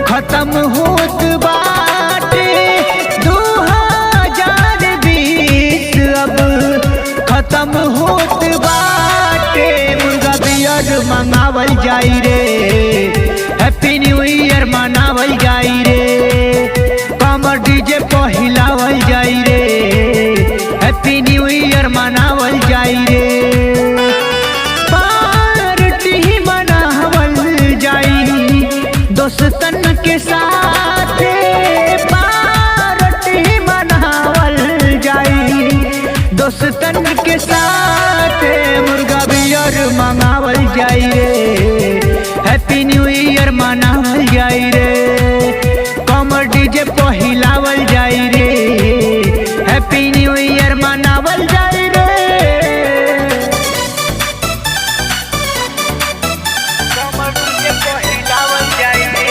खत्म होत बाटे 2020 अब खत्म होत बाटे। मुर्गा बियर मंगावल जाई रे, हैप्पी न्यू ईयर मनावल जाई रे, कमर डीजे पहिलावल जाई रे, हैप्पी न्यू ईयर मनावल जाई रे, पार्टी मनावल जाई दोस्तन के साथ, पार्टी मनावल जाई दोस्तन के साथ, मुर्गा बियर मंगावल जाई रे, हैप्पी न्यू ईयर मनावल जाई रे, कमर डीजे पहिलावल जाई रे, हैप्पी न्यू ईयर मनावल जाई रे, कमर डीजे पहिलावल जाई रे,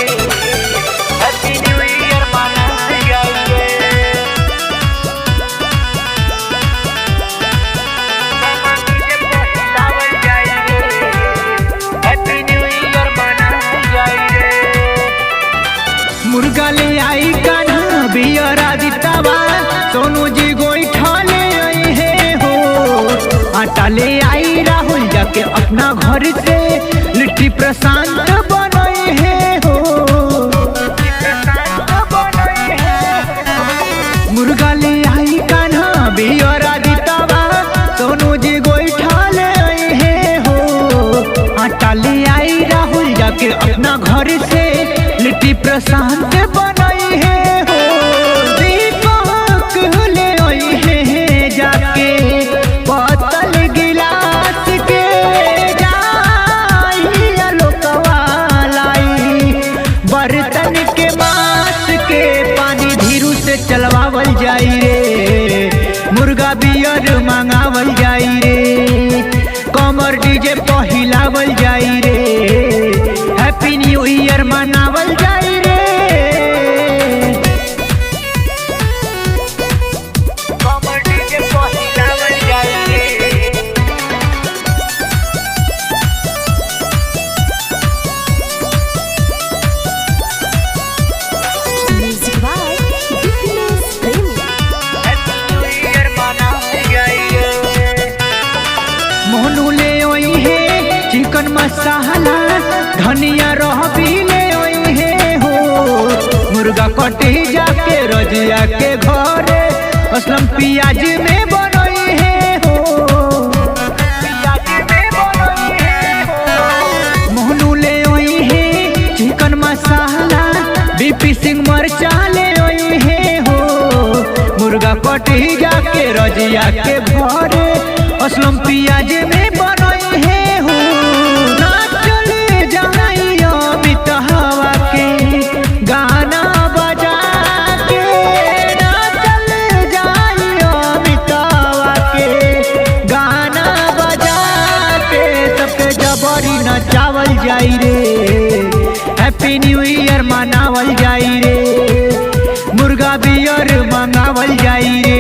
हैप्पी न्यू ईयर मनावल जाई रे, कमर डीजे पहिलावल जाई रे, हैप्पी न्यू ईयर मनावल जाई रे। मुर्गा ले आई कान्हा बियर आदितावा, सोनू जी गोईठा ले आई है हो, आटा ले आई राहुल जाके अपना घर से, लिट्टी प्रशांत बनाई है हो, मुर्गा ले आई कान्हा बियर आदितावा, सोनू जी गोईठा ले आई है हो, आटा ले आई राहुल जाके अपना घर से, लिट्टी प्रशांत बनाई है हो, दीपक ले आई है जाके पतल गिलास के, जाई लोकवा लाई बर्तन के मास के, पानी धीरू से चलवावल जाई रे, मुर्गा बियर मंगावल जाई रे, कमर डीजे पहिलावल जाई रे, हैप्पी न्यू ईयर मनावल जाई रे, कमर डीजे पहिलावल जाई रे, Music by Fitness Premi. Happy new year मनावल जाई रे। मोनू ले आई है चिकन मसाला, धनिया रहबी ले आई है हो, मुर्गा कटी जाके रजिया के घरे, असलम पियाज में बनई है हो, पियाज में बनई है हो, मोनू ले आई है चिकन मसाला, बीपी सिंह मरचा ले आई है हो, मुर्गा कटी जाके रजिया के घरे, असलम पियाज में बनई है हो, ना चले जाई अमित हवा के गाना बजा के, ना चले जाई अमित हवा के गाना बजा के, सबके जबरी नचावल जाई रे, हैप्पी न्यू ईयर मनावल जाई रे, मुर्गा बियर मंगावल जाई रे।